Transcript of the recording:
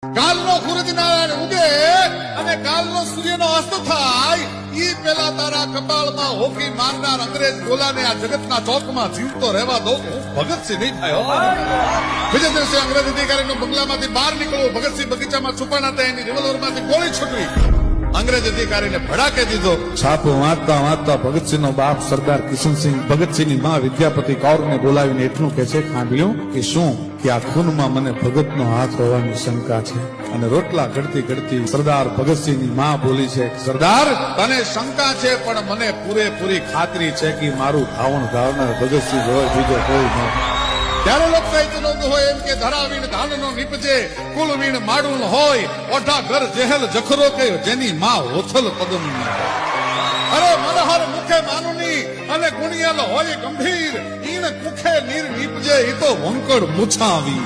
કાલનો સૂરજનારાયણ ઉગે અને કાલનો સૂર્યનો અસ્ત થાય ઈ પેલા તારા કપાળમાં હોકી મારનાર અંગ્રેજ ગોલાને આ જગતના ચોકમાં જીવતો રહેવા દો. હું ભગતસિંહ નહીં થયો. બીજા દિવસે અંગ્રેજ અધિકારીનો બંગલામાંથી બહાર નીકળવું, ભગતસિંહ બગીચામાં છુપાણા હતા, એની રિવોલ્વરમાંથી ગોળી છૂટવી, અંગ્રેજ અધિકારીને ભડાકે દીધો. છાપો વાંચતા વાંચતા ભગતસિંહનો બાપ સરદાર કિશનસિંહ ભગતસિંહની માં વિદ્યાપતિ કૌરને બોલાવીને એટલું કહે છે, ખાંભ્યું કે શું કે આ ખૂનમાં મને ભગતનો હાથ હોવાની શંકા છે. અને રોટલા ઘડતી ઘડતી સરદાર ભગતસિંહની માં બોલી છે, સરદાર તને શંકા છે પણ મને પૂરેપૂરી ખાતરી છે કે મારું ધાવણ ધાવનાર ભગતસિંહ હોય, બીજો કોઈ નહીં. ત્યારે લોક સાહિત્યનો હોય એમ કે ધરાવીણ ધાનનો નીપજે, કુલવીણ માડું હોય, ઓઢા ઘર જેહલ જખરો કે જેની માં હોથલ પદમ. અરે મનહર મુખે માનુની અને ગુણિયલ હોય ગંભીર, ઈણ મુખે નીર નીપજે ઈ તો વંકડ મૂછાવી.